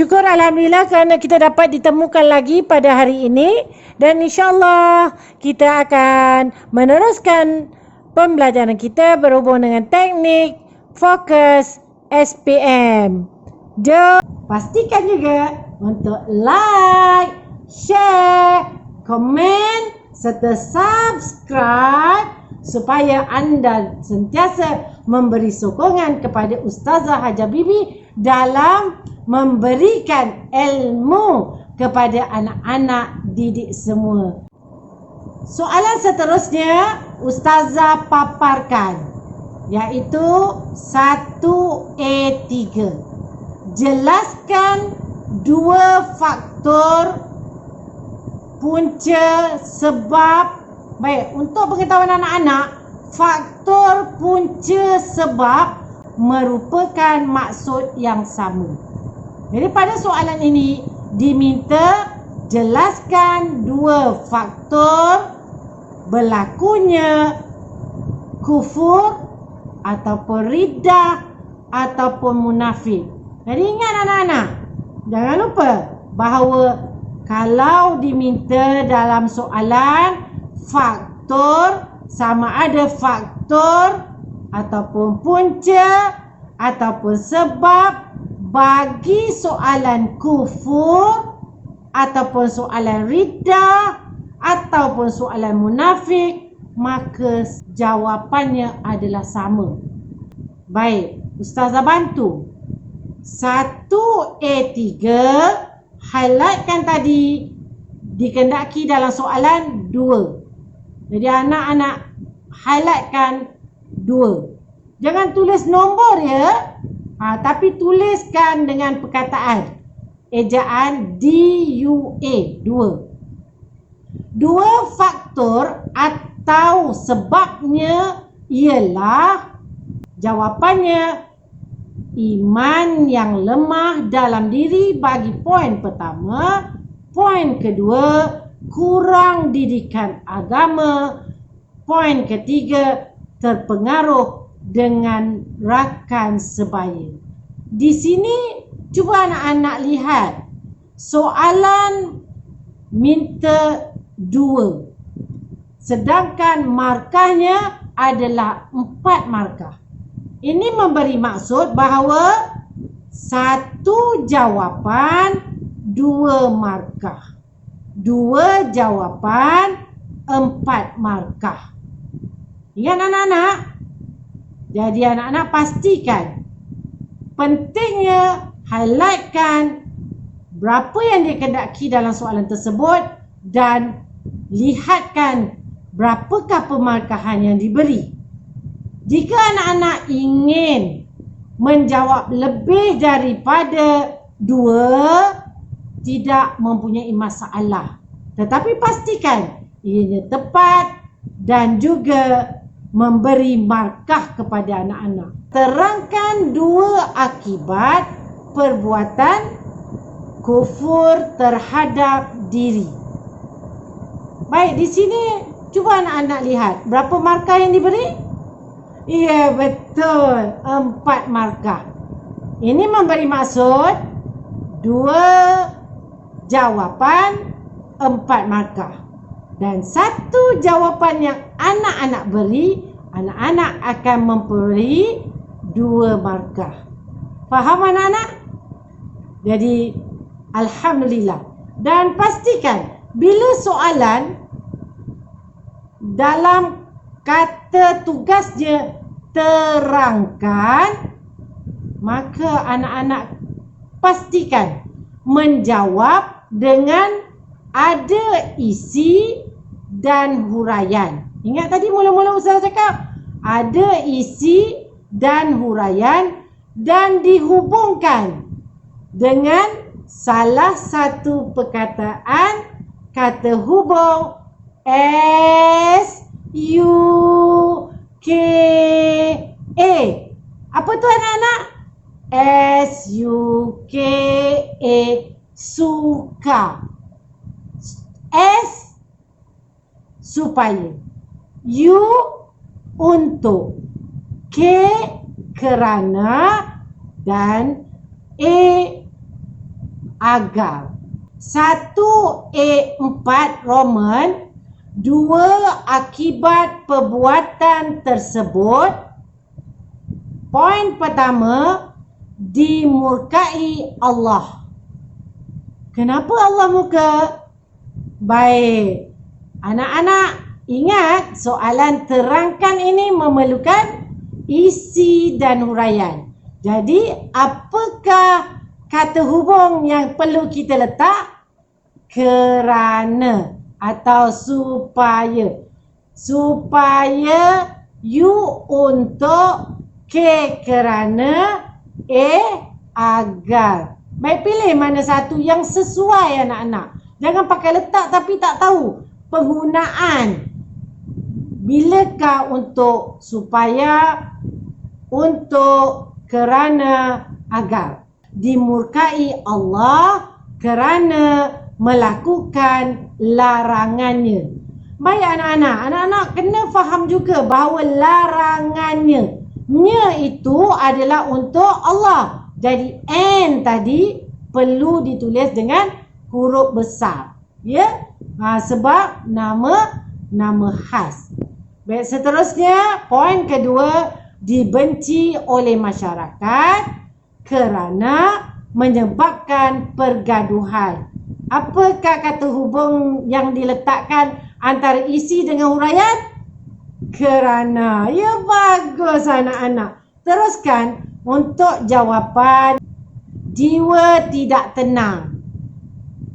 Syukur Alhamdulillah kerana kita dapat ditemukan lagi pada hari ini. Dan insyaAllah kita akan meneruskan pembelajaran kita berhubung dengan teknik fokus SPM. Jom pastikan juga untuk like, share, komen serta subscribe supaya anda sentiasa memberi sokongan kepada Ustazah Hajah Bibi dalam memberikan ilmu kepada anak-anak didik semua. Soalan seterusnya Ustazah paparkan, iaitu 1A3. Jelaskan dua faktor punca sebab. Baik, untuk pengetahuan anak-anak, faktor punca sebab merupakan maksud yang sama. Jadi pada soalan ini diminta jelaskan dua faktor berlakunya kufur ataupun riddah ataupun munafik. Jadi ingat anak-anak, jangan lupa bahawa kalau diminta dalam soalan faktor, sama ada faktor ataupun punca ataupun sebab bagi soalan kufur ataupun soalan riddah ataupun soalan munafik, maka jawapannya adalah sama. Baik, Ustazah bantu. 1A3 highlightkan tadi dikendaki dalam soalan 2. Jadi anak-anak highlightkan 2. Jangan tulis nombor ya. Tapi tuliskan dengan perkataan ejaan DUA 2. Dua faktor atau sebabnya ialah, jawapannya iman yang lemah dalam diri bagi poin pertama. Poin kedua, kurang didikan agama. Poin ketiga, terpengaruh dengan rakan sebaya. Di sini cuba anak-anak lihat, soalan minta 2, sedangkan markahnya adalah 4 markah. Ini memberi maksud bahawa 1 jawapan 2 markah, 2 jawapan 4 markah. Ingat anak-anak? Jadi anak-anak pastikan, pentingnya highlightkan berapa yang dikendaki dalam soalan tersebut dan lihatkan berapakah pemarkahan yang diberi. Jika anak-anak ingin menjawab lebih daripada 2, tidak mempunyai masalah. Tetapi pastikan ianya tepat dan juga memberi markah kepada anak-anak. Terangkan 2 akibat perbuatan kufur terhadap diri. Baik, di sini cuba anak-anak lihat berapa markah yang diberi? Ya, betul, 4 markah. Ini memberi maksud 2 jawapan 4 markah. Dan 1 jawapan yang anak-anak beri, anak-anak akan memperoleh 2 markah. Faham anak-anak? Jadi alhamdulillah. Dan pastikan bila soalan dalam kata tugasnya terangkan, maka anak-anak pastikan menjawab dengan ada isi dan huraian. Ingat tadi mula-mula Ustaz cakap ada isi dan huraian dan dihubungkan dengan salah satu perkataan kata hubung SUKA. Apa tu anak-anak? SUKA, suka. S supaya, U untuk, K kerana, dan A agar. 1A4 Roman, 2 akibat perbuatan tersebut. Poin pertama, dimurkai Allah. Kenapa Allah murka? Baik, anak-anak ingat soalan terangkan ini memerlukan isi dan huraian. Jadi apakah kata hubung yang perlu kita letak? Kerana atau supaya. Supaya, U untuk, K kerana, A agar. Baik, pilih mana satu yang sesuai anak-anak. Jangan pakai letak tapi tak tahu penggunaan. Bilakah untuk supaya, untuk, kerana, agar. Dimurkai Allah kerana melakukan larangannya. Baik anak-anak, anak-anak kena faham juga bahawa larangannya, nya itu adalah untuk Allah. Jadi N tadi perlu ditulis dengan huruf besar, ya, sebab nama khas. Baik, seterusnya poin kedua, dibenci oleh masyarakat kerana menyebabkan pergaduhan. Apakah kata hubung yang diletakkan antara isi dengan huraian? Kerana. Ya, bagus anak-anak. Teruskan untuk jawapan jiwa tidak tenang.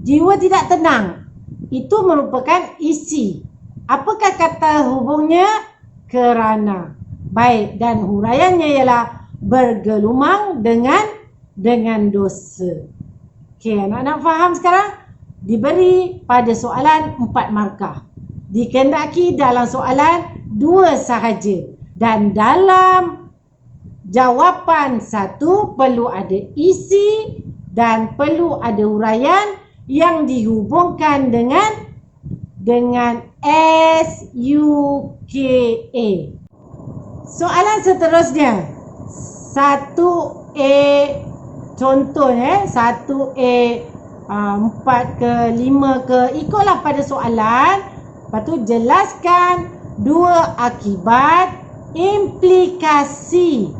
Jiwa tidak tenang itu merupakan isi. Apakah kata hubungnya? Kerana. Baik, dan huraiannya ialah bergelumang dengan dosa. Okey, anak-anak faham sekarang? Diberi pada soalan 4 markah. Dikehendaki dalam soalan 2 sahaja. Dan dalam jawapan 1 perlu ada isi dan perlu ada huraian yang dihubungkan dengan SUKA. Soalan seterusnya, 1A, contohnya 1A 4 ke 5 ke, ikutlah pada soalan. Lepas tu jelaskan 2 akibat implikasi.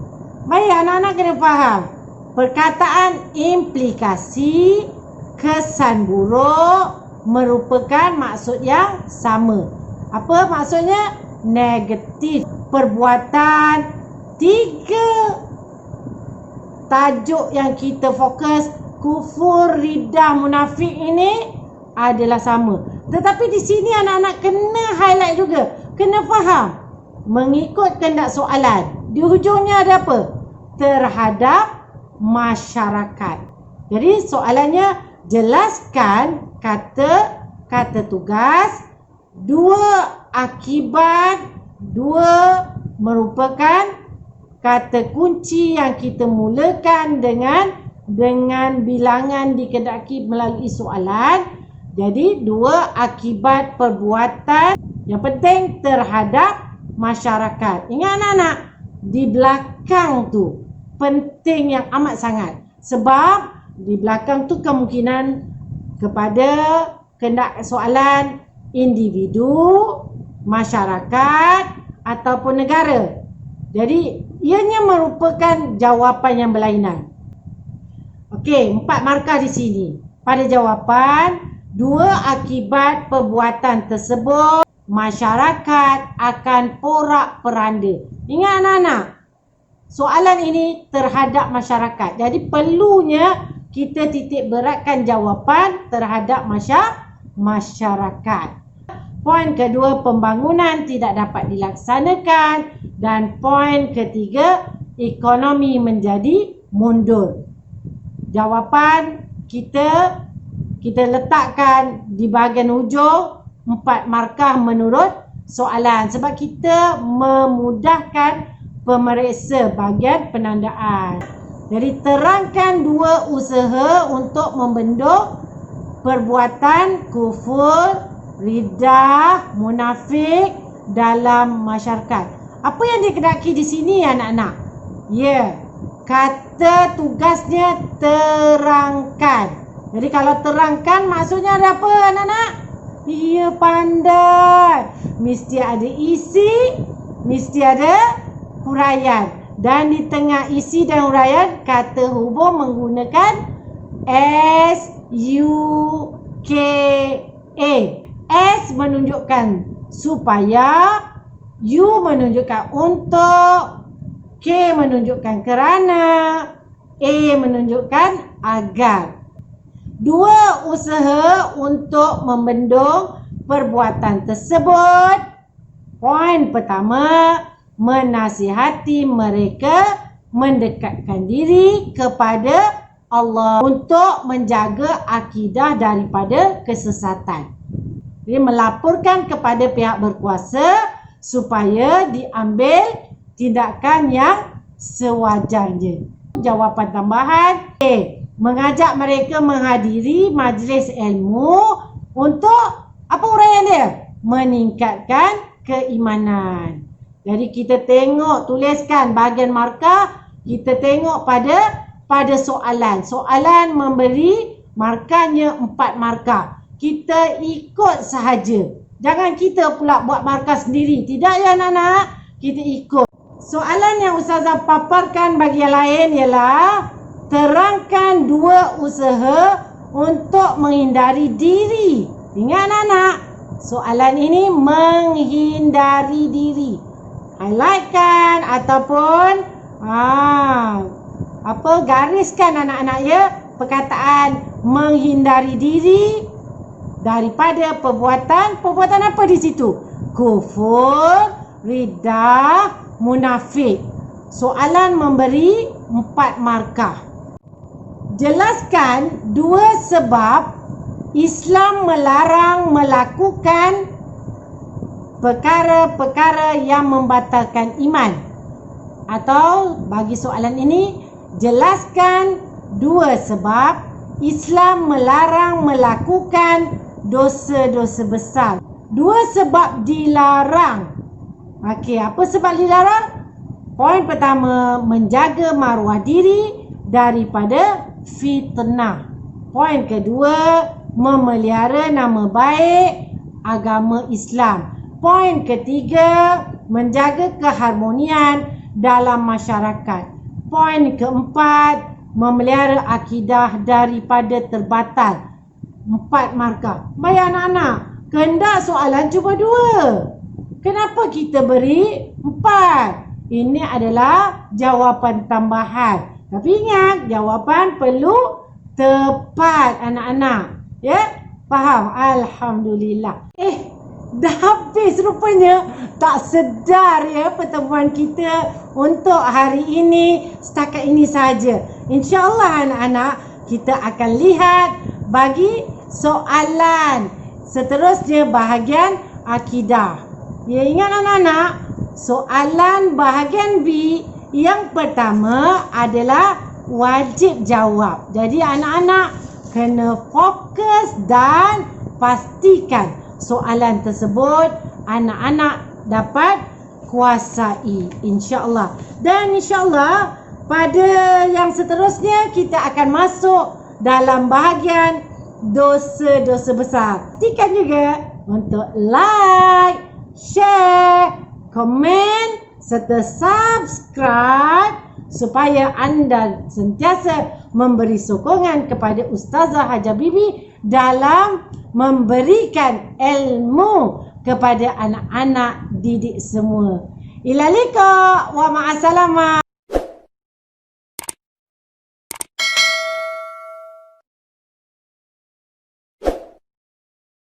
Baik, anak-anak kena faham. Perkataan implikasi, kesan buruk merupakan maksud yang sama. Apa maksudnya? Negatif. Perbuatan. 3 tajuk yang kita fokus, kufur, riddah, munafik, ini adalah sama. Tetapi di sini anak-anak kena highlight juga. Kena faham. Mengikut kehendak soalan. Di hujungnya ada apa? Terhadap masyarakat. Jadi soalannya, jelaskan kata tugas, 2 akibat, 2 merupakan kata kunci yang kita mulakan dengan bilangan dikehendaki melalui soalan. Jadi 2 akibat perbuatan yang penting terhadap masyarakat. Ingat anak-anak, di belakang tu penting yang amat sangat. Sebab di belakang tu kemungkinan kepada kehendak soalan individu, masyarakat ataupun negara. Jadi ianya merupakan jawapan yang berlainan. Okey, 4 markah di sini. Pada jawapan, 2 akibat perbuatan tersebut, masyarakat akan porak-peranda. Ingat anak-anak, soalan ini terhadap masyarakat. Jadi perlunya kita titik beratkan jawapan terhadap masyarakat. Poin kedua, pembangunan tidak dapat dilaksanakan. Dan poin ketiga, ekonomi menjadi mundur. Jawapan kita letakkan di bahagian hujung, 4 markah menurut soalan. Sebab kita memudahkan pemeriksa bahagian penandaan. Jadi terangkan 2 usaha untuk membendung perbuatan kufur, riddah, munafik dalam masyarakat. Apa yang dikehendaki di sini anak-anak? Ya, kata tugasnya terangkan. Jadi kalau terangkan maksudnya ada apa anak-anak? Iya, pandai. Mesti ada isi, mesti ada huraian. Dan di tengah isi dan huraian, kata hubung menggunakan S-U-K-A. S menunjukkan supaya, U menunjukkan untuk, K menunjukkan kerana, A menunjukkan agar. Dua usaha untuk membendung perbuatan tersebut. Poin pertama, menasihati mereka mendekatkan diri kepada Allah untuk menjaga akidah daripada kesesatan. Jadi melaporkan kepada pihak berkuasa supaya diambil tindakan yang sewajarnya. Jawapan tambahan A. Mengajak mereka menghadiri majlis ilmu untuk apa uraian dia? Meningkatkan keimanan. Jadi kita tengok, tuliskan bahagian markah, kita tengok pada soalan. Soalan memberi markahnya 4 markah. Kita ikut sahaja. Jangan kita pula buat markah sendiri. Tidak ya anak-anak? Kita ikut. Soalan yang Ustazah paparkan bagi yang lain ialah terangkan 2 usaha untuk menghindari diri. Ingat anak-anak, soalan ini menghindari diri. Highlightkan ataupun gariskan anak-anak ya perkataan menghindari diri daripada perbuatan apa di situ? Kufur, riddah, munafik. Soalan memberi 4 markah. Jelaskan 2 sebab Islam melarang melakukan perkara-perkara yang membatalkan iman. Atau bagi soalan ini, jelaskan 2 sebab Islam melarang melakukan dosa-dosa besar. 2 sebab dilarang. Okey, apa sebab dilarang? Poin pertama, menjaga maruah diri daripada fitnah. Poin kedua, memelihara nama baik agama Islam. Poin ketiga, menjaga keharmonian dalam masyarakat. Poin keempat, memelihara akidah daripada terbatal. 4 markah. Baik anak-anak, kehendak soalan cuba 2. Kenapa kita beri 4? Ini adalah jawapan tambahan. Tapi ingat, jawapan perlu tepat anak-anak. Ya? Faham? Alhamdulillah. Dah habis rupanya. Tak sedar ya pertemuan kita untuk hari ini. Setakat ini saja. InsyaAllah anak-anak, kita akan lihat bagi soalan seterusnya bahagian akidah. Ya, ingat anak-anak, soalan bahagian B yang pertama adalah wajib jawab. Jadi anak-anak kena fokus dan pastikan soalan tersebut anak-anak dapat kuasai, insya-Allah. Dan insya-Allah pada yang seterusnya kita akan masuk dalam bahagian dosa-dosa besar. Pastikan juga untuk like, share, komen serta subscribe supaya anda sentiasa memberi sokongan kepada Ustazah Hajah Bibi dalam memberikan ilmu kepada anak-anak didik semua. Ila liqa wa ma'assalamah.